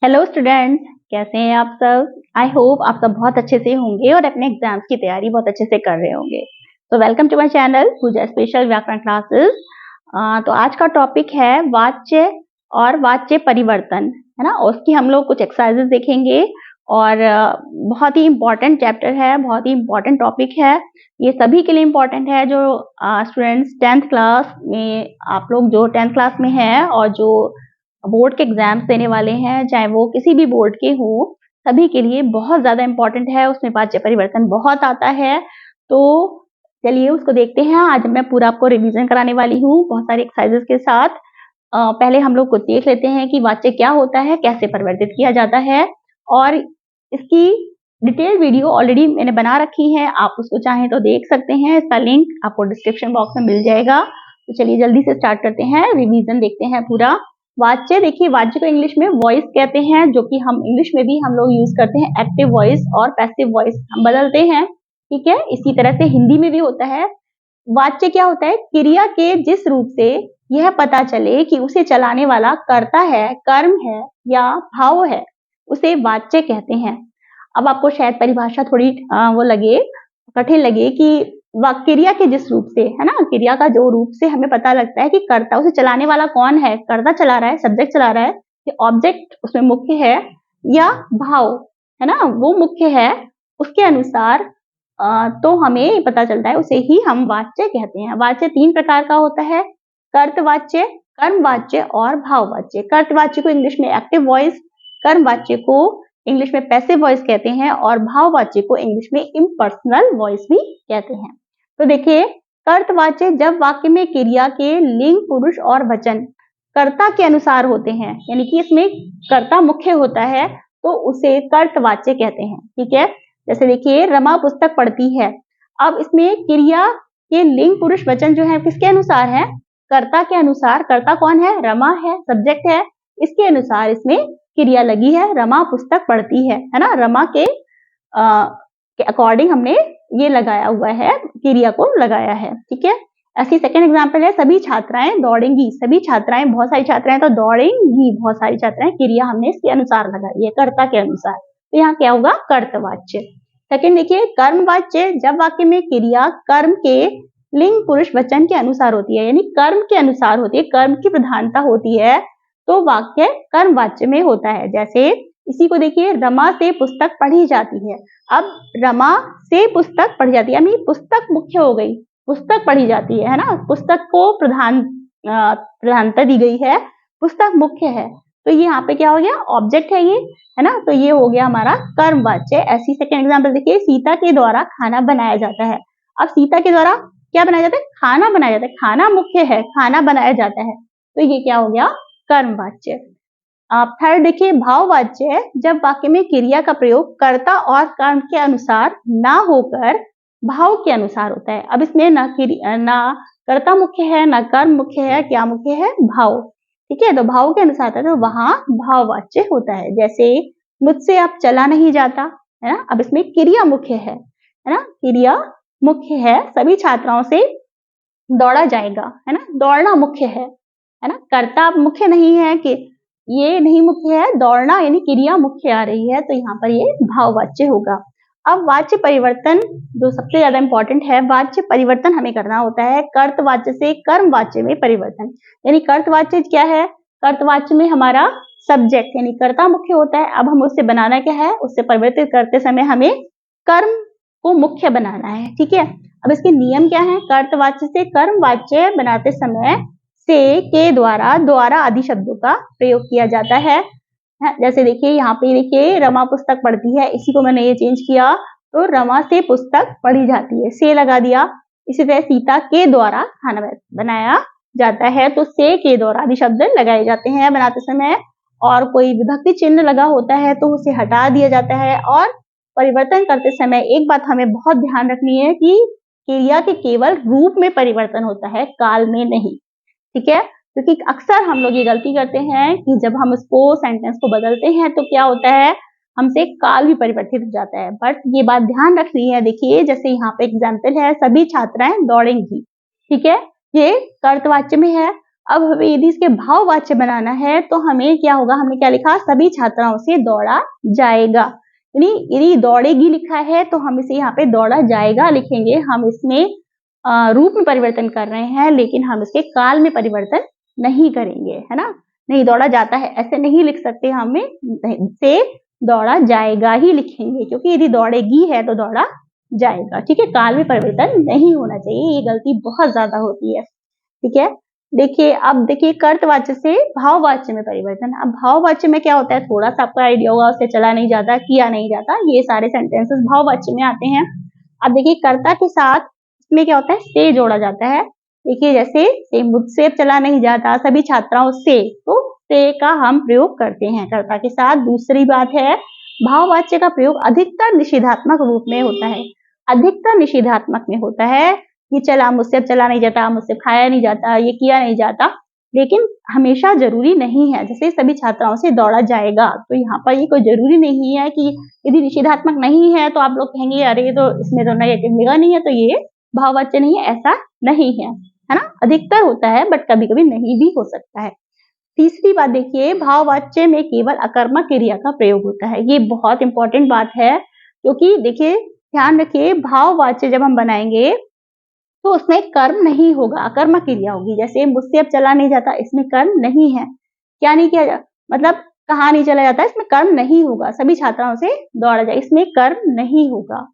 Hello students, कैसे हैं आप सब। आई होप आप सब बहुत अच्छे से होंगे और अपने एग्जाम्स की तैयारी बहुत अच्छे से कर रहे होंगे। तो welcome to my channel Pooja special व्याकरण क्लासेस। तो आज का टॉपिक है वाच्य और वाच्य परिवर्तन, है ना। उसकी हम लोग कुछ एक्सरसाइजेस देखेंगे और बहुत ही इम्पोर्टेंट चैप्टर है, बहुत ही इम्पोर्टेंट टॉपिक है। ये सभी के लिए इम्पोर्टेंट है जो स्टूडेंट्स 10th क्लास में, आप लोग जो 10th क्लास में हैं और जो बोर्ड के एग्जाम्स देने वाले हैं, चाहे वो किसी भी बोर्ड के हो, सभी के लिए बहुत ज्यादा इंपॉर्टेंट है। उसमें वाच्य परिवर्तन बहुत आता है। तो चलिए उसको देखते हैं। आज मैं पूरा आपको रिवीजन कराने वाली हूँ बहुत सारी एक्सरसाइजेस के साथ। पहले हम लोग कुछ देख लेते हैं कि वाच्य क्या होता है, कैसे परिवर्तित किया जाता है, और इसकी डिटेल वीडियो ऑलरेडी मैंने बना रखी है, आप उसको चाहें तो देख सकते हैं। इसका लिंक आपको डिस्क्रिप्शन बॉक्स में मिल जाएगा। तो चलिए जल्दी से स्टार्ट करते हैं, रिवीजन देखते हैं पूरा। वाच्य देखिए, वाच्य को इंग्लिश में वॉइस कहते हैं, जो कि हम इंग्लिश में भी हम लोग यूज करते हैं। एक्टिव वॉइस और पैसिव वॉइस हम बदलते हैं, ठीक है। इसी तरह से हिंदी में भी होता है। वाच्य क्या होता है? क्रिया के जिस रूप से यह पता चले कि उसे चलाने वाला कर्ता है, कर्म है या भाव है, उसे वाच्य कहते हैं। अब आपको शायद परिभाषा थोड़ी वो लगे, कठिन लगे कि क्रिया के जिस रूप से, है ना, क्रिया का जो रूप से हमें पता लगता है कि कर्ता, उसे चलाने वाला कौन है, कर्ता चला रहा है, सब्जेक्ट चला रहा है, कि ऑब्जेक्ट उसमें मुख्य है या भाव, है ना, वो मुख्य है, उसके अनुसार तो हमें पता चलता है, उसे ही हम वाच्य कहते हैं। वाच्य 3 प्रकार का होता है: कर्तवाच्य, कर्मवाच्य और भाववाच्य। कर्तवाच्य को इंग्लिश में एक्टिव वॉइस, कर्मवाच्य को इंग्लिश में पैसिव वॉइस कहते हैं और भाववाच्य को इंग्लिश में इम्पर्सनल वॉइस भी कहते हैं। तो देखिए, कर्तवाच्य जब वाक्य में क्रिया के लिंग, पुरुष और वचन कर्ता के अनुसार होते हैं, यानी कि इसमें कर्ता मुख्य होता है, तो उसे कर्तवाच्य कहते हैं, ठीक है। जैसे देखिए, रमा पुस्तक पढ़ती है। अब इसमें क्रिया के लिंग, पुरुष, वचन जो है किसके अनुसार है? कर्ता के अनुसार। कर्ता कौन है? रमा है, सब्जेक्ट है। इसके अनुसार इसमें क्रिया लगी है, रमा पुस्तक पढ़ती है ना। रमा के अकॉर्डिंग हमने ये लगाया हुआ है, क्रिया को लगाया है, ठीक है। ऐसी सेकेंड एग्जाम्पल है, सभी छात्राएं दौड़ेंगी। सभी छात्राएं, बहुत सारी छात्राएं तो दौड़ेंगी, बहुत सारी छात्राएं, क्रिया हमने इसके अनुसार लगाई है, कर्ता के अनुसार। तो यहाँ क्या होगा? कर्तवाच्य। सेकेंड देखिए, कर्मवाच्य जब वाक्य में क्रिया कर्म के लिंग, पुरुष, वचन के अनुसार होती है, यानी कर्म के अनुसार होती है, कर्म की प्रधानता होती है, तो वाक्य कर्मवाच्य में होता है। जैसे इसी को देखिए, रमा से पुस्तक पढ़ी जाती है। अब रमा से पुस्तक पढ़ी जाती है, यानी पुस्तक मुख्य हो गई, पुस्तक पढ़ी जाती है ना, पुस्तक को प्रधानता दी गई है, पुस्तक मुख्य है। तो ये यहाँ पे क्या हो गया? ऑब्जेक्ट है ये, है ना। तो ये हो गया हमारा कर्मवाच्य। ऐसी सेकेंड एग्जाम्पल देखिए, सीता के द्वारा खाना बनाया जाता है। अब सीता के द्वारा क्या बनाया जाता है? खाना बनाया जाता है, खाना मुख्य है, खाना बनाया जाता है, तो ये क्या हो गया? कर्मवाच्य। आप थर्ड देखिए, भाववाच्य जब वाक्य में क्रिया का प्रयोग कर्ता और कर्म के अनुसार ना होकर भाव के अनुसार होता है। अब इसमें ना कर्ता मुख्य है, ना कर्म मुख्य है, क्या मुख्य है? भाव, ठीक है। तो भाव के अनुसार था, तो वहां भाववाच्य होता है। जैसे मुझसे अब चला नहीं जाता, है ना। अब इसमें क्रिया मुख्य है ना, क्रिया मुख्य है, सभी छात्राओं से दौड़ा जाएगा, है ना, दौड़ना मुख्य है ना। कर्ता मुख्य नहीं है, कि ये नहीं मुख्य है, दौड़ना यानी क्रिया मुख्य आ रही है, तो यहाँ पर ये भाववाच्य होगा। अब वाच्य परिवर्तन जो सबसे ज्यादा इंपॉर्टेंट है, वाच्य परिवर्तन हमें करना होता है कर्तवाच्य से कर्मवाच्य में परिवर्तन। यानी कर्तवाच्य क्या है? कर्तवाच्य में हमारा सब्जेक्ट यानी कर्ता मुख्य होता है। अब हम उससे बनाना क्या है? उससे परिवर्तित करते समय हमें कर्म को मुख्य बनाना है, ठीक है। अब इसके नियम क्या है? कर्तवाच्य से कर्मवाच्य बनाते समय से, के, द्वारा आदि शब्दों का प्रयोग किया जाता है। जैसे देखिए, यहाँ पे देखिए, रमा पुस्तक पढ़ती है, इसी को मैंने ये चेंज किया, तो रमा से पुस्तक पढ़ी जाती है, से लगा दिया। इसी तरह सीता के द्वारा खाना बनाया जाता है, तो से, के द्वारा आदि शब्द लगाए जाते हैं बनाते समय। और कोई विभक्ति चिन्ह लगा होता है तो उसे हटा दिया जाता है। और परिवर्तन करते समय एक बात हमें बहुत ध्यान रखनी है कि क्रिया के केवल रूप में परिवर्तन होता है, काल में नहीं, ठीक है। क्योंकि अक्सर हम लोग ये गलती करते हैं कि जब हम उसको सेंटेंस को बदलते हैं तो क्या होता है, हमसे काल भी परिवर्तित हो जाता है। बट ये बात ध्यान रखनी है। देखिए, जैसे यहाँ पे एग्जाम्पल है, सभी छात्राएं दौड़ेंगी, ठीक है, ये कर्तवाच्य में है। अब हमें यदि इसके भाववाच्य बनाना है तो हमें क्या होगा, हमने क्या लिखा, सभी छात्राओं से दौड़ा जाएगा। यानी यदि दौड़ेगी लिखा है तो हम इसे यहाँ पे दौड़ा जाएगा लिखेंगे। हम इसमें रूप में परिवर्तन कर रहे हैं, लेकिन हम इसके काल में परिवर्तन नहीं करेंगे, है ना। नहीं, दौड़ा जाता है ऐसे नहीं लिख सकते, हमें से दौड़ा जाएगा ही लिखेंगे, क्योंकि यदि दौड़ेगी है तो दौड़ा जाएगा। ठीक है, काल में परिवर्तन नहीं होना चाहिए, ये गलती बहुत ज्यादा होती है। ठीक है, देखिए अब देखिए कर्तवाच्य से भाववाच्य में परिवर्तन। अब भाववाच्य में क्या होता है, थोड़ा सा आपका आइडिया होगा, उससे चला नहीं जाता, किया नहीं जाता, ये सारे सेंटेंसेस भाववाच्य में आते हैं। अब देखिए कर्ता के साथ इसमें क्या होता है, से जोड़ा जाता है। देखिए जैसे मुझसे चला नहीं जाता, सभी छात्राओं से, तो से का हम प्रयोग करते हैं कर्ता के साथ। दूसरी बात है, भाववाच्य का प्रयोग अधिकतर निषेधात्मक रूप में होता है। अधिकतर निषेधात्मक में होता है, ये चला, मुझसे अब चला नहीं जाता, मुझसे खाया नहीं जाता, ये किया नहीं जाता, लेकिन हमेशा जरूरी नहीं है। जैसे सभी छात्राओं से दौड़ा जाएगा, तो यहाँ पर ये कोई जरूरी नहीं है कि यदि निषेधात्मक नहीं है तो आप लोग कहेंगे अरे तो इसमें तो नेगेटिव लिखा नहीं है तो ये भाववाच्य नहीं है, ऐसा नहीं है, है ना। अधिकतर होता है, बट कभी कभी नहीं भी हो सकता है। तीसरी बात देखिए, भाववाच्य में केवल अकर्मक क्रिया का प्रयोग होता है। ये बहुत इंपॉर्टेंट बात है, क्योंकि देखिए ध्यान रखिए, भाववाच्य जब हम बनाएंगे तो उसमें कर्म नहीं होगा, अकर्मक क्रिया होगी। जैसे मुझसे अब चला नहीं जाता, इसमें कर्म नहीं है, क्या नहीं किया जाता, मतलब कहाँ नहीं चला जाता, इसमें कर्म नहीं होगा। सभी छात्राओं से दौड़ा जाए, इसमें कर्म नहीं होगा।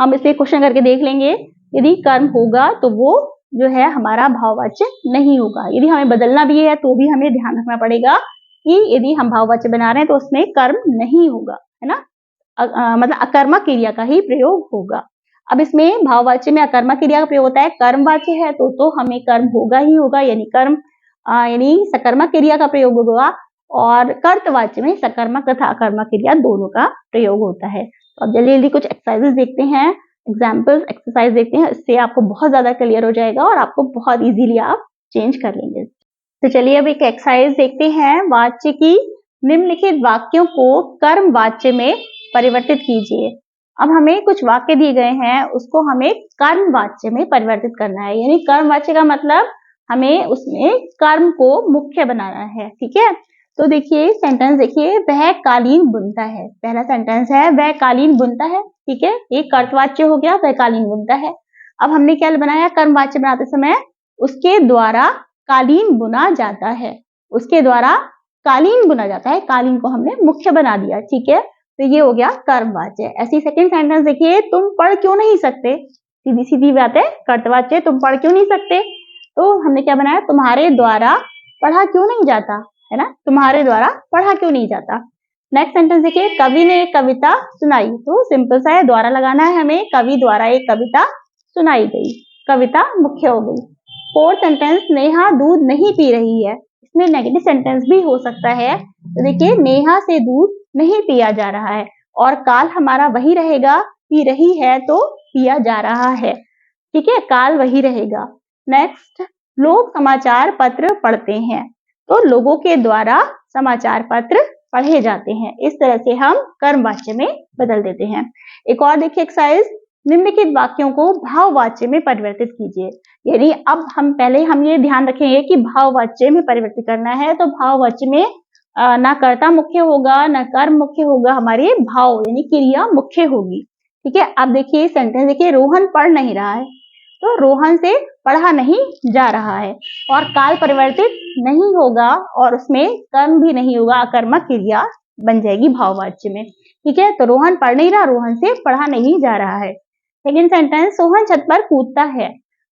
हम इसे क्वेश्चन करके देख लेंगे, यदि कर्म होगा तो वो जो है हमारा भाववाच्य नहीं होगा। यदि हमें बदलना भी है तो भी हमें ध्यान रखना पड़ेगा कि यदि हम भाववाच्य बना रहे हैं तो उसमें कर्म नहीं होगा, है ना। मतलब अकर्मक क्रिया का ही प्रयोग होगा। अब इसमें भाववाच्य में अकर्मक क्रिया का प्रयोग होता है, कर्मवाच्य है तो हमें कर्म होगा ही होगा, यानी कर्म यानी सकर्मक क्रिया का प्रयोग होगा। और कर्तवाच्य में सकर्मक तथा अकर्मक क्रिया दोनों का प्रयोग होता है। तो अब जल्दी जल्दी कुछ एक्सरसाइजेस देखते हैं, एग्जाम्पल्स एक्सरसाइज देखते हैं, इससे आपको बहुत ज्यादा क्लियर हो जाएगा और आपको बहुत इजीली आप चेंज कर लेंगे। तो चलिए अब एक एक्सरसाइज देखते हैं। वाच्य की निम्नलिखित वाक्यों को कर्म वाच्य में परिवर्तित कीजिए। अब हमें कुछ वाक्य दिए गए हैं, उसको हमें कर्म वाच्य में परिवर्तित करना है। यानी कर्म वाच्य का मतलब हमें उसमें कर्म को मुख्य बनाना है। ठीक है, तो देखिए सेंटेंस देखिए, वह कालीन बुनता है। पहला सेंटेंस है वह कालीन बुनता है। ठीक है, एक कर्तवाच्य हो गया, वह कालीन बुनता है। अब हमने क्या बनाया, कर्म वाच्य बनाते समय उसके द्वारा कालीन बुना जाता है, उसके द्वारा कालीन बुना जाता है, कालीन को हमने मुख्य बना दिया। ठीक है, तो ये हो गया कर्मवाच्य। ऐसी सेकंड सेंटेंस देखिए, तुम पढ़ क्यों नहीं सकते। सीधी सीधी बात है, कर्तवाच्य, तुम पढ़ क्यों नहीं सकते, तो हमने क्या बनाया, तुम्हारे द्वारा पढ़ा क्यों नहीं जाता, है ना, तुम्हारे द्वारा पढ़ा क्यों नहीं जाता। नेक्स्ट सेंटेंस देखिए, कवि ने एक कविता सुनाई। तो सिंपल सा है, द्वारा लगाना है हमें, कवि द्वारा एक कविता सुनाई गई, कविता मुख्य हो गई। फोर्थ सेंटेंस, नेहा दूध नहीं पी रही है। इसमें नेगेटिव सेंटेंस भी हो सकता है। तो देखिए, नेहा से दूध नहीं पिया जा रहा है, और काल हमारा वही रहेगा, पी रही है तो पिया जा रहा है। ठीक है, काल वही रहेगा। नेक्स्ट, लोग समाचार पत्र पढ़ते हैं। तो लोगों के द्वारा समाचार पत्र पढ़े जाते हैं। इस तरह से हम कर्मवाच्य में बदल देते हैं। एक और देखिए एक्सरसाइज, निम्नलिखित वाक्यों को भाववाच्य में परिवर्तित कीजिए। यानी अब हम ये ध्यान रखेंगे कि भाववाच्य में परिवर्तित करना है, तो भाववाच्य में ना कर्ता मुख्य होगा, ना कर्म मुख्य होगा, हमारे भाव यानी क्रिया मुख्य होगी। ठीक है, अब देखिए सेंटेंस देखिए, रोहन पढ़ नहीं रहा है, तो रोहन से पढ़ा नहीं जा रहा है, और काल परिवर्तित नहीं होगा और उसमें कर्म भी नहीं होगा, अकर्मक क्रिया बन जाएगी भाववाच्य में। ठीक है, तो रोहन पढ़ नहीं रहा, रोहन से पढ़ा नहीं जा रहा है। सेकेंड सेंटेंस, सोहन छत पर कूदता है।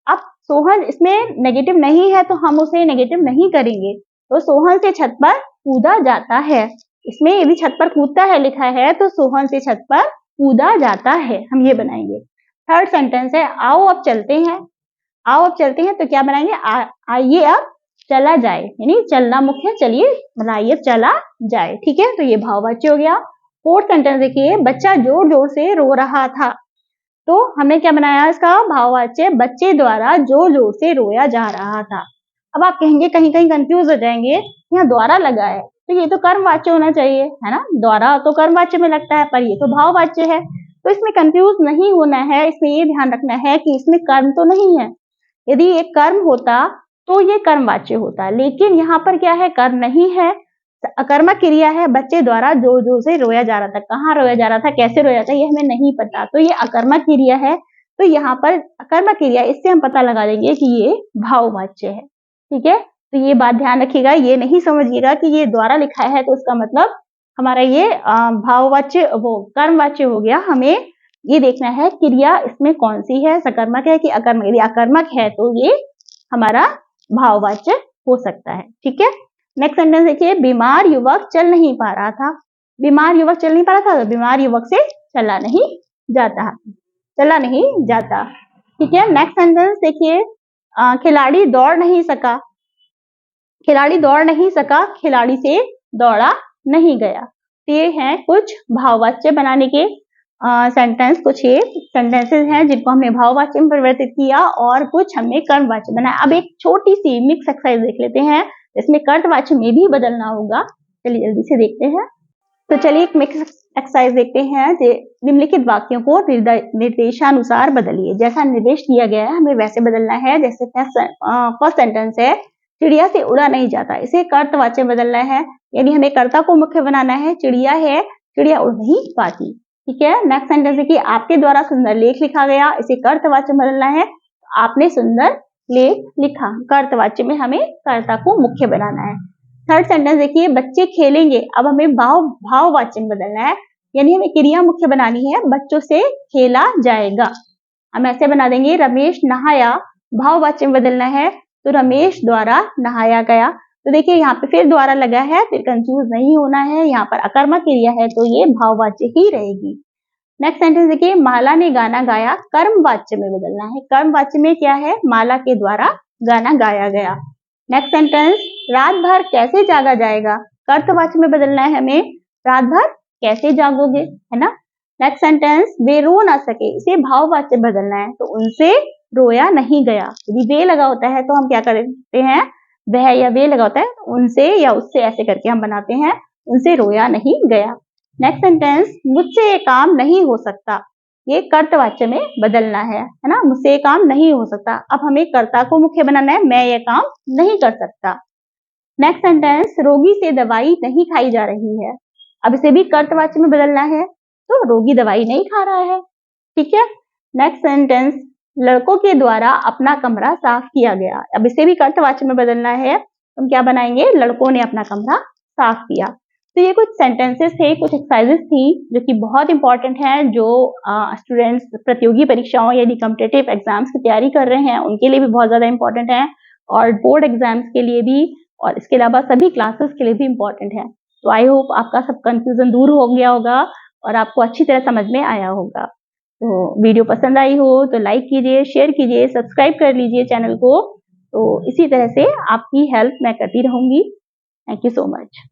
अब सोहन इसमें नेगेटिव नहीं है तो हम उसे नेगेटिव नहीं करेंगे, तो सोहन से छत पर कूदा जाता है। इसमें यदि छत पर कूदता है लिखा है तो सोहन से छत पर कूदा जाता है, हम ये बनाएंगे। थर्ड सेंटेंस है, आओ अब चलते हैं। आओ अब चलते हैं, तो क्या बनाएंगे, आइए अब चला जाए, यानी चलना मुख्य, चलिए मतलब आइए अब चला जाए। ठीक है, तो ये भाववाच्य हो गया। फोर्थ सेंटेंस देखिए, बच्चा जोर जोर से रो रहा था। तो हमने क्या बनाया, इसका भाववाच्य, बच्चे द्वारा जोर जोर से रोया जा रहा था। अब आप कहेंगे, कहीं कहीं कंफ्यूज हो जाएंगे, यहाँ द्वारा लगा है तो ये तो कर्मवाच्य होना चाहिए, है ना, द्वारा तो कर्मवाच्य में लगता है, पर ये तो भाववाच्य है। तो इसमें कंफ्यूज नहीं होना है, इसमें ये ध्यान रखना है कि इसमें कर्म तो नहीं है। यदि एक कर्म होता तो ये कर्मवाच्य होता है। लेकिन यहाँ पर क्या है, कर्म नहीं है, अकर्मक क्रिया है। बच्चे द्वारा जो जो से रोया जा रहा था, कहाँ रोया जा रहा था, कैसे रोया था, ये हमें नहीं पता, तो ये अकर्मक क्रिया है। तो यहाँ पर अकर्मक क्रिया, इससे हम पता लगा देंगे कि ये भाववाच्य है। ठीक है, तो ये बात ध्यान रखिएगा, ये नहीं समझिएगा कि ये द्वारा लिखा है तो उसका मतलब हमारा ये भाववाच्य वो कर्मवाच्य हो गया। हमें ये देखना है क्रिया इसमें कौन सी है, सकर्मक है कि अकर्मक। यदि अकर्मक है तो ये हमारा भाववाच्य हो सकता है। ठीक है, नेक्स्ट सेंटेंस देखिए, बीमार युवक चल नहीं पा रहा था। बीमार युवक चल नहीं पा रहा था, तो बीमार युवक से चला नहीं जाता, चला नहीं जाता। ठीक है, नेक्स्ट सेंटेंस देखिए, खिलाड़ी दौड़ नहीं सका। खिलाड़ी दौड़ नहीं सका, खिलाड़ी से दौड़ा नहीं गया। तो ये हैं कुछ भाववाच्य बनाने के सेंटेंस, कुछ ये सेंटेंसेस हैं जिनको हमने भाववाच्य में परिवर्तित किया और कुछ हमने कर्मवाच्य बनाया। अब एक छोटी सी मिक्स एक्सरसाइज देख लेते हैं, इसमें कर्तवाच्य में भी बदलना होगा। चलिए जल्दी से देखते हैं। तो चलिए एक मिक्स एक्सरसाइज देखते हैं। निम्नलिखित वाक्यों को निर्देशानुसार बदलिए। जैसा निर्देश दिया गया है हमें वैसे बदलना है। जैसे फर्स्ट सेंटेंस है, चिड़िया से उड़ा नहीं जाता, इसे कर्तवाच्य में बदलना है, यानी हमें कर्ता को मुख्य बनाना है। चिड़िया है, चिड़िया उड़ नहीं पाती। ठीक है, नेक्स्ट सेंटेंस है कि आपके द्वारा सुंदर लेख लिखा गया, इसे कर्तवाच्य में बदलना है, आपने सुंदर लेख लिखा। कर्तवाच्य में हमें कर्ता को मुख्य बनाना है। थर्ड सेंटेंस देखिए, बच्चे खेलेंगे, अब हमें भाववाच्य में बदलना है, यानी हमें क्रिया मुख्य बनानी है, बच्चों से खेला जाएगा। हम ऐसे बना देंगे, रमेश नहाया, भाववाच्य में बदलना है, तो रमेश द्वारा नहाया गया। तो देखिए यहाँ पे फिर द्वारा लगा है, फिर कंफ्यूज नहीं होना है, यहाँ पर अकर्मक क्रिया है तो ये भाववाच्य ही रहेगी। नेक्स्ट सेंटेंस देखिए, माला ने गाना गाया, कर्मवाच्य में बदलना है। कर्मवाच्य में क्या है, माला के द्वारा गाना गाया गया। नेक्स्ट सेंटेंस, रात भर कैसे जागा जाएगा, कर्तवाच्य में बदलना है हमें, रात भर कैसे जागोगे, है ना। नेक्स्ट सेंटेंस, वे रो ना सके, इसे भाववाच्य बदलना है, तो उनसे रोया नहीं गया। यदि वे लगा होता है तो हम क्या करते हैं, वह या वे लगा होता है, उनसे या उससे ऐसे करके हम बनाते हैं, उनसे रोया नहीं गया। नेक्स्ट सेंटेंस, मुझसे ये काम नहीं हो सकता, ये कर्तवाच्य में बदलना है ना, मुझसे ये काम नहीं हो सकता। अब हमें कर्ता को मुख्य बनाना है, मैं ये काम नहीं कर सकता। नेक्स्ट सेंटेंस, रोगी से दवाई नहीं खाई जा रही है, अब इसे भी कर्तवाच्य में बदलना है, तो रोगी दवाई नहीं खा रहा है। ठीक है, नेक्स्ट सेंटेंस, लड़कों के द्वारा अपना कमरा साफ किया गया, अब इसे भी कर्तवाच्य में बदलना है, हम क्या बनाएंगे, लड़कों ने अपना कमरा साफ किया। तो ये कुछ सेंटेंसेस थे, कुछ एक्सरसाइजेस थी जो कि बहुत इंपॉर्टेंट हैं, जो स्टूडेंट्स प्रतियोगी परीक्षाओं यानी कॉम्पिटिटिव एग्जाम्स की तैयारी कर रहे हैं उनके लिए भी बहुत ज्यादा इंपॉर्टेंट है, और बोर्ड एग्जाम्स के लिए भी, और इसके अलावा सभी क्लासेस के लिए भी इंपॉर्टेंट है। तो आई होप आपका सब कंफ्यूजन दूर हो गया होगा और आपको अच्छी तरह समझ में आया होगा। तो वीडियो पसंद आई हो तो लाइक कीजिए, शेयर कीजिए, सब्सक्राइब कर लीजिए चैनल को। तो इसी तरह से आपकी हेल्प मैं करती रहूंगी। Thank you so much.